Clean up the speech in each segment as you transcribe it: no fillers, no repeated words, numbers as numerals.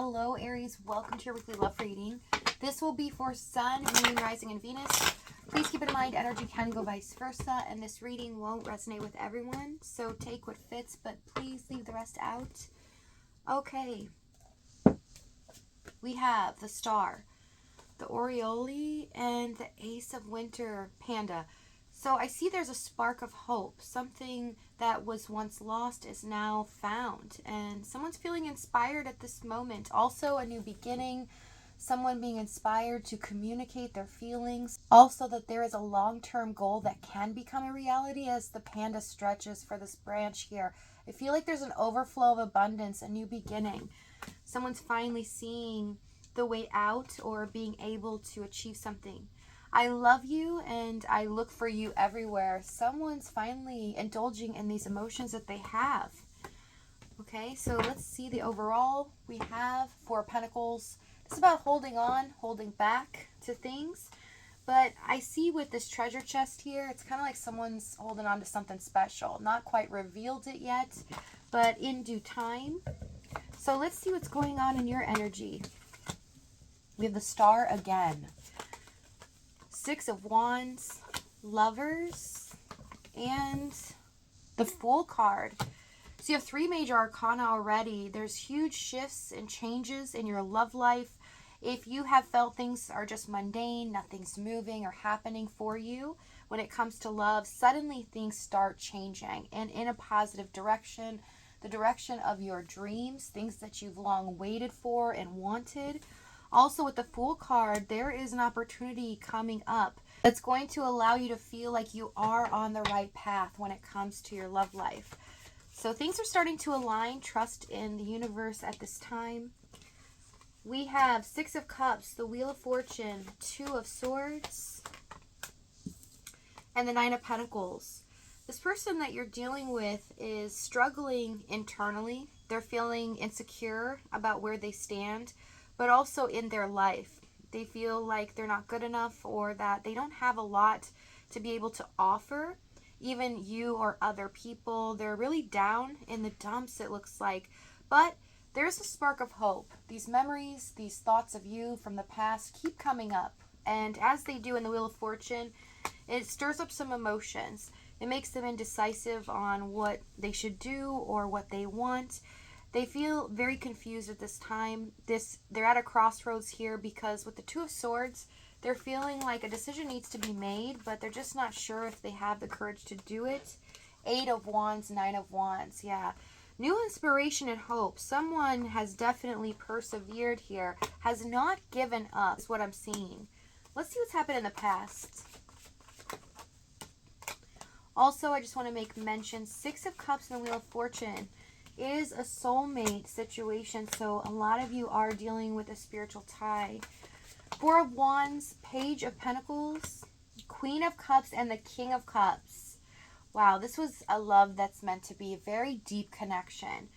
Hello Aries, welcome to your weekly love reading. This will be for Sun, Moon, Rising, and Venus. Please keep in mind energy can go vice versa, and this reading won't resonate with everyone, so take what fits, but please leave the rest out. Okay, we have the Star, the Aureole, and the Ace of Winter Panda. So I see there's a spark of hope. Something that was once lost is now found. And someone's feeling inspired at this moment. Also a new beginning. Someone being inspired to communicate their feelings. Also that there is a long-term goal that can become a reality as the panda stretches for this branch here. I feel like there's an overflow of abundance, a new beginning. Someone's finally seeing the way out or being able to achieve something. I love you and I look for you everywhere. Someone's finally indulging in these emotions that they have. Okay, so let's see the overall. We have Four of Pentacles. It's about holding on, holding back to things. But I see with this treasure chest here, it's kind of like someone's holding on to something special. Not quite revealed it yet, but in due time. So let's see what's going on in your energy. We have the Star again. Six of Wands, Lovers, and the Fool card. So you have three major arcana already. There's huge shifts and changes in your love life. If you have felt things are just mundane, nothing's moving or happening for you when it comes to love, suddenly things start changing and in a positive direction, the direction of your dreams, things that you've long waited for and wanted. Also with the Fool card, there is an opportunity coming up that's going to allow you to feel like you are on the right path when it comes to your love life. So things are starting to align. Trust in the universe at this time. We have Six of Cups, the Wheel of Fortune, Two of Swords, and the Nine of Pentacles. This person that you're dealing with is struggling internally. They're feeling insecure about where they stand, but also in their life. They feel like they're not good enough or that they don't have a lot to be able to offer, even you or other people. They're really down in the dumps, it looks like. But there's a spark of hope. These memories, these thoughts of you from the past keep coming up. And as they do in the Wheel of Fortune, it stirs up some emotions. It makes them indecisive on what they should do or what they want. They feel very confused at this time. They're at a crossroads here because with the Two of Swords, they're feeling like a decision needs to be made, but they're just not sure if they have the courage to do it. Eight of Wands, Nine of Wands, yeah. New inspiration and hope. Someone has definitely persevered here, has not given up, is what I'm seeing. Let's see what's happened in the past. Also, I just want to make mention, Six of Cups and the Wheel of Fortune is a soulmate situation, so a lot of you are dealing with a spiritual tie. Four of Wands, Page of Pentacles, Queen of Cups, and the King of Cups. Wow, this was a love that's meant to be a very deep connection.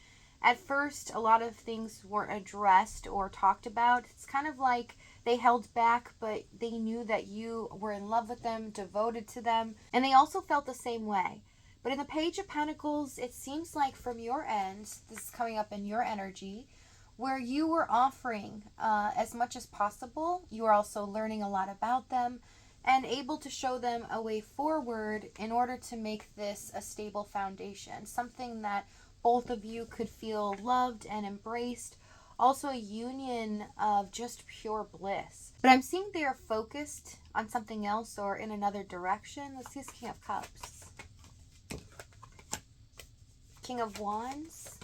At first, a lot of things weren't addressed or talked about. It's kind of like they held back, but they knew that you were in love with them, devoted to them, and they also felt the same way. But in the Page of Pentacles, it seems like from your end, this is coming up in your energy, where you were offering as much as possible. You were also learning a lot about them and able to show them a way forward in order to make this a stable foundation. Something that both of you could feel loved and embraced. Also a union of just pure bliss. But I'm seeing they are focused on something else or in another direction. Let's see this King of Cups. King of Wands,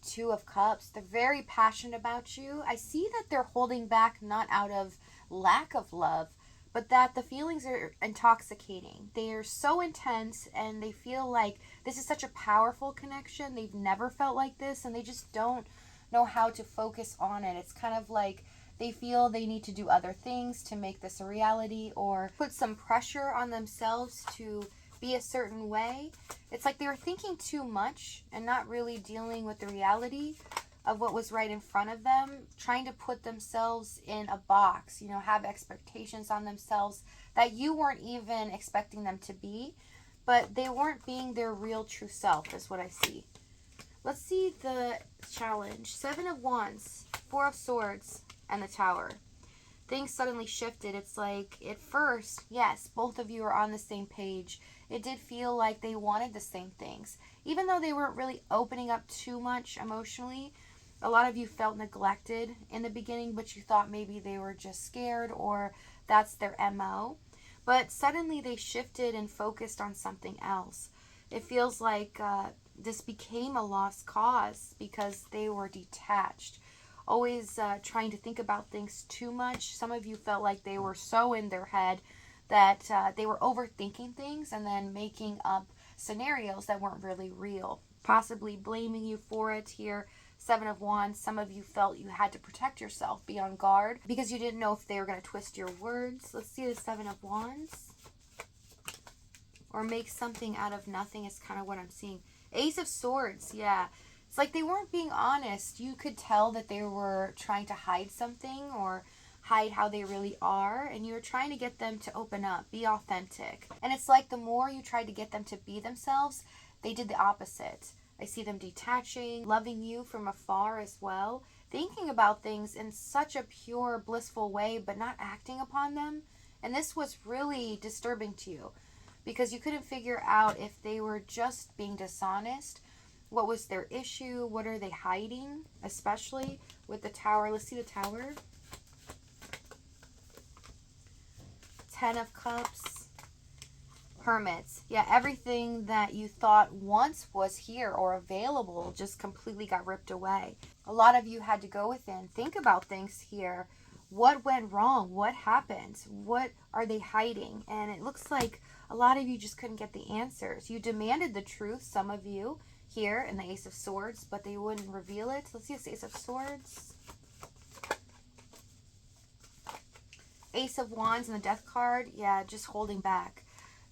Two of Cups. They're very passionate about you. I see that they're holding back not out of lack of love, but that the feelings are intoxicating. They are so intense and they feel like this is such a powerful connection. They've never felt like this and they just don't know how to focus on it. It's kind of like they feel they need to do other things to make this a reality or put some pressure on themselves to be a certain way. It's like they were thinking too much and not really dealing with the reality of what was right in front of them, trying to put themselves in a box, have expectations on themselves that you weren't even expecting them to be, but they weren't being their real true self is what I see. Let's see the challenge. 7 of Wands, 4 of Swords, and the Tower. Things suddenly shifted. It's like, at first, yes, both of you are on the same page. It did feel like they wanted the same things. Even though they weren't really opening up too much emotionally, a lot of you felt neglected in the beginning, but you thought maybe they were just scared or that's their MO. But suddenly they shifted and focused on something else. It feels like this became a lost cause because they were detached. Always trying to think about things too much. Some of you felt like they were so in their head that they were overthinking things and then making up scenarios that weren't really real. Possibly blaming you for it here. 7 of Wands, some of you felt you had to protect yourself, be on guard, because you didn't know if they were going to twist your words. Let's see the 7 of Wands. Or make something out of nothing is kind of what I'm seeing. Ace of Swords, yeah. It's like they weren't being honest. You could tell that they were trying to hide something or hide how they really are. And you were trying to get them to open up, be authentic. And it's like the more you tried to get them to be themselves, they did the opposite. I see them detaching, loving you from afar as well. Thinking about things in such a pure, blissful way, but not acting upon them. And this was really disturbing to you because you couldn't figure out if they were just being dishonest. What was their issue? What are they hiding? Especially with the Tower. Let's see the Tower. 10 of Cups. Hermits. Yeah, everything that you thought once was here or available just completely got ripped away. A lot of you had to go within, think about things here. What went wrong? What happened? What are they hiding? And it looks like a lot of you just couldn't get the answers. You demanded the truth, some of you, here in the Ace of Swords, but they wouldn't reveal it. Let's see this Ace of Swords. Ace of Wands and the Death card. Yeah, just holding back.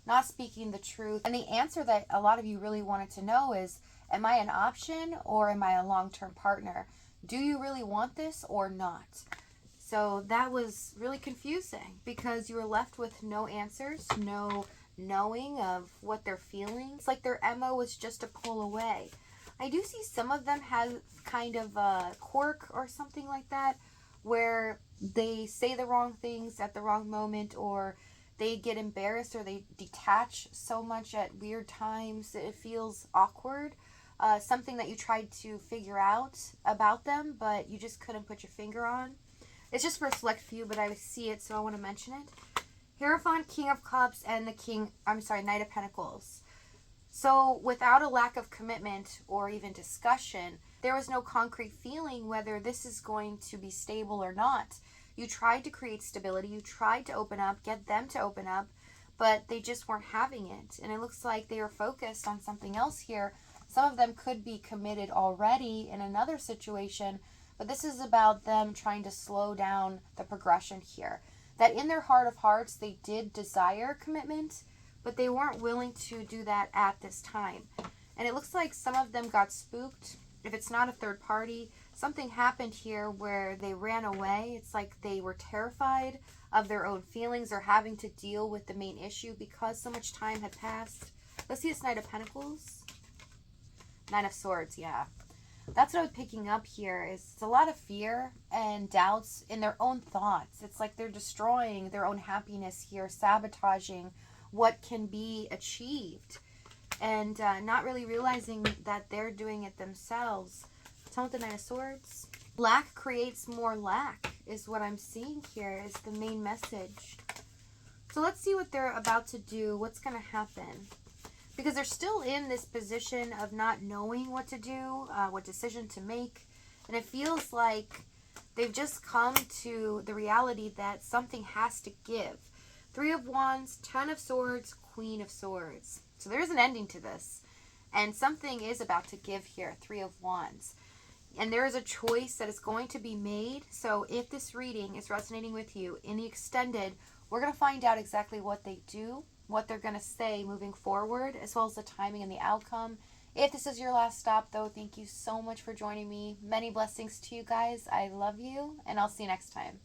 Not speaking the truth. And the answer that a lot of you really wanted to know is, am I an option or am I a long-term partner? Do you really want this or not? So that was really confusing because you were left with no answers, no knowing of what they're feeling. It's like their MO was just to pull away. I do see some of them have kind of a quirk or something like that where they say the wrong things at the wrong moment, or they get embarrassed, or they detach so much at weird times that it feels awkward. Something that you tried to figure out about them, but you just couldn't put your finger on. It's just for a select few, but I see it, so I want to mention it. Hierophant, King of Cups, and Knight of Pentacles. So without a lack of commitment or even discussion, there was no concrete feeling whether this is going to be stable or not. You tried to create stability. You tried to open up, get them to open up, but they just weren't having it. And it looks like they are focused on something else here. Some of them could be committed already in another situation, but this is about them trying to slow down the progression here. That in their heart of hearts, they did desire commitment, but they weren't willing to do that at this time. And it looks like some of them got spooked. If it's not a third party, something happened here where they ran away. It's like they were terrified of their own feelings or having to deal with the main issue because so much time had passed. Let's see this Knight of Pentacles. Nine of Swords, yeah. That's what I was picking up here is it's a lot of fear and doubts in their own thoughts. It's like they're destroying their own happiness here, sabotaging what can be achieved, and not really realizing that they're doing it themselves. Tell me the Nine of Swords. Lack creates more lack is what I'm seeing here is the main message. So let's see what they're about to do. What's going to happen? Because they're still in this position of not knowing what to do, what decision to make. And it feels like they've just come to the reality that something has to give. 3 of Wands, 10 of Swords, Queen of Swords. So there's an ending to this. And something is about to give here, 3 of Wands. And there is a choice that is going to be made. So if this reading is resonating with you in the extended, we're going to find out exactly what they do, what they're going to say moving forward, as well as the timing and the outcome. If this is your last stop, though, thank you so much for joining me. Many blessings to you guys. I love you, and I'll see you next time.